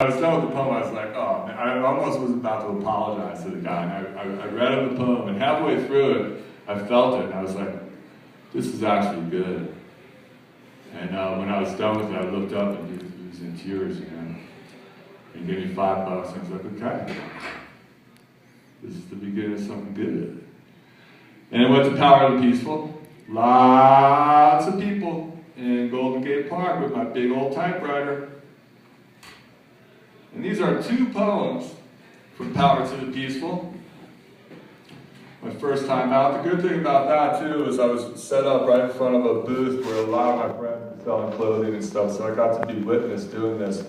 I was done with the poem, I was like, oh, man, I almost was about to apologize to the guy. And I read him the poem, and halfway through it, I felt it, and I was like, this is actually good. And when I was done with it, I looked up, and he was in tears, you know. He gave me $5, and I was like, okay. This is the beginning of something good. And it went to Power of the Peaceful. Lots of people in Golden Gate Park with my big old typewriter. And these are 2 poems from Power to the Peaceful. My first time out. The good thing about that, too, is I was set up right in front of a booth where a lot of my friends were selling clothing and stuff, so I got to be witness doing this,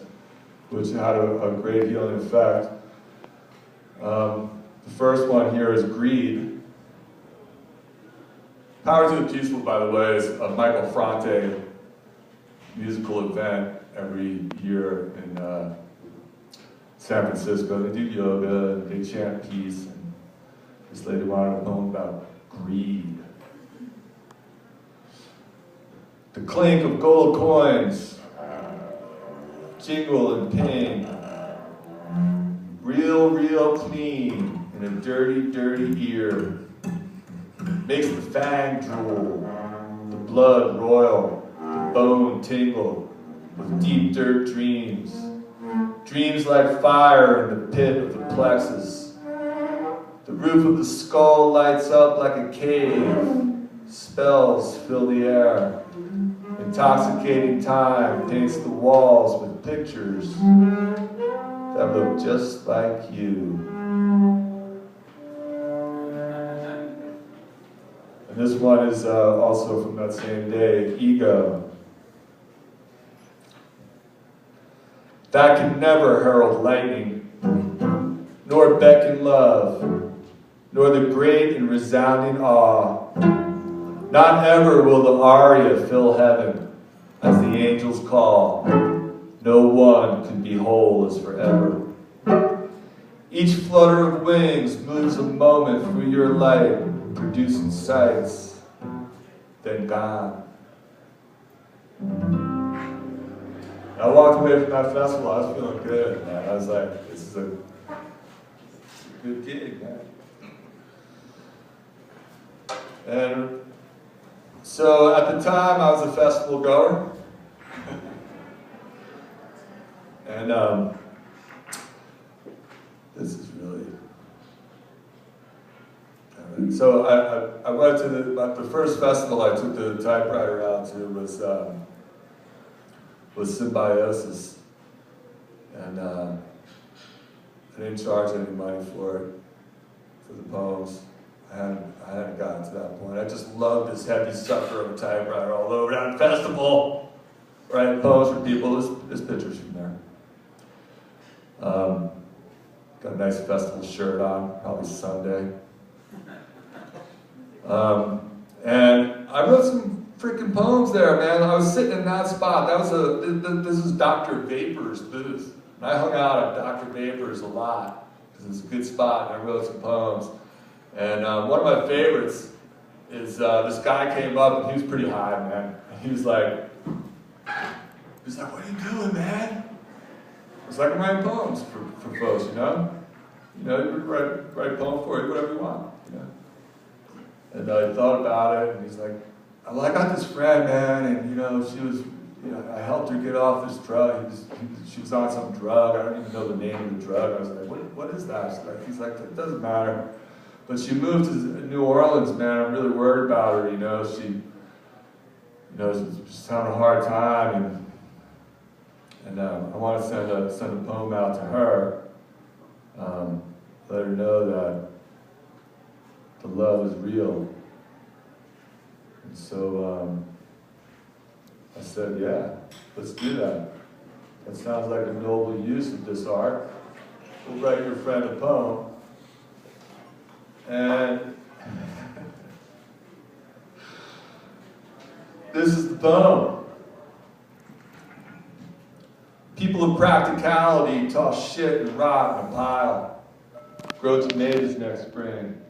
which had a great healing effect. The first one here is Greed. Power to the Peaceful, by the way, is a Michael Franti musical event every year in San Francisco. They do yoga, and they chant peace, and this lady wanted a poem about greed. The clink of gold coins, jingle and ping, real clean in a dirty, dirty ear. Makes the fang drool, the blood roil, the bone tingle with deep dirt dreams. Dreams like fire in the pit of the plexus. The roof of the skull lights up like a cave. Spells fill the air. Intoxicating time paints the walls with pictures that look just like you. And this one is also from that same day, Ego. That can never herald lightning, nor beckon love, nor the great and resounding awe. Not ever will the aria fill heaven as the angels call. No one can be whole as forever. Each flutter of wings moves a moment through your light, producing sights, then gone. I walked away from that festival, I was feeling good, man. I was like, this is a good gig, man. And so at the time, I was a festival goer. And this is really... So I went to the first festival I took the typewriter out to was Symbiosis, and I didn't charge any money for it, for the poems. I hadn't gotten to that point. I just loved this heavy sucker of a typewriter all over that festival, writing poems for people. There's pictures from there. Got a nice festival shirt on, probably Sunday. And I wrote some freaking poems there, man. I was sitting in that spot. This is Dr. Vapor's booth. And I hung out at Dr. Vapor's a lot, because it's a good spot, and I wrote some poems. And one of my favorites is this guy came up, and he was pretty high, man. And he was like, what are you doing, man? I was like, I'm writing poems for folks, you know? You know, you write a poem for you, whatever you want, you know? And I thought about it, and he's like, well, I got this friend, man, and, you know, she was, you know, I helped her get off this drug. She was on some drug. I don't even know the name of the drug. I was like, what is that? He's like, it doesn't matter. But she moved to New Orleans, man. I'm really worried about her, you know. She's having a hard time, and I want to send a poem out to her, let her know that the love is real. And so I said, yeah, let's do that. That sounds like a noble use of this art. We'll write your friend a poem. And this is the poem. People of practicality toss shit and rot in a pile. Grow tomatoes next spring.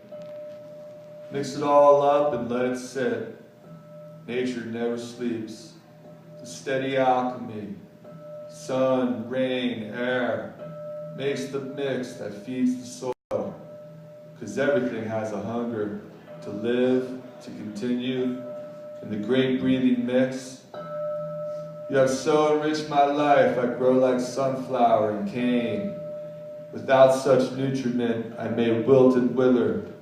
Mix it all up and let it sit. Nature never sleeps. The steady alchemy. Sun, rain, air. makes the mix that feeds the soil. Because everything has a hunger to live, to continue. In the great breathing mix, you have so enriched my life, I grow like sunflower and cane. Without such nutriment, I may wilt and wither.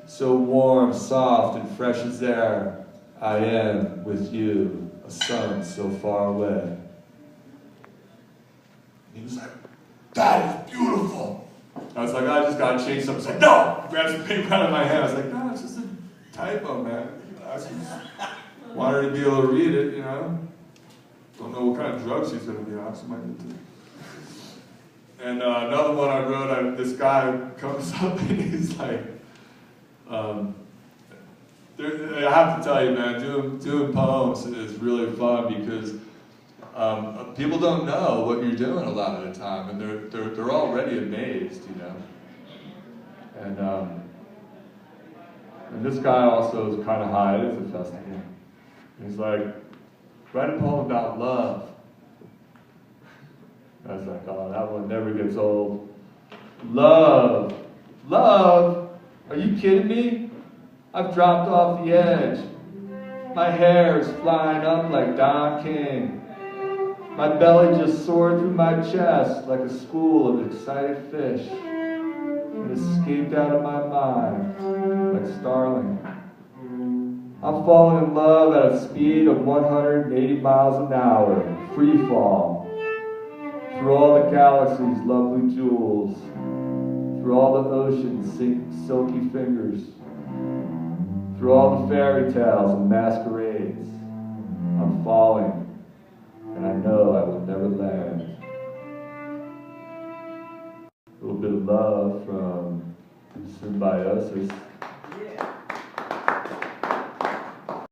So warm, soft, and fresh as air, I am with you, a sun so far away. He was like, that is beautiful. I was like, I just gotta change something. He's like, no! He grabbed some paper out of my hand. I was like, no, it's just a typo, man. I just wanted to be able to read it, you know? Don't know what kind of drugs he's gonna be on, so might need to. And another one I wrote, this guy comes up and he's like, I have to tell you, man, doing poems is really fun because people don't know what you're doing a lot of the time, and they're already amazed, you know. And this guy also is kind of high at the festival. He's like, write a poem about love. I was like, oh, that one never gets old. Love. Love? Are you kidding me? I've dropped off the edge. My hair is flying up like Don King. My belly just soared through my chest like a school of excited fish. It escaped out of my mind like starling. I'm falling in love at a speed of 180 miles an hour, free fall. Through all the galaxies, lovely jewels. Through all the oceans, silky fingers. Through all the fairy tales and masquerades. I'm falling, and I know I will never land. A little bit of love from Symbiosis.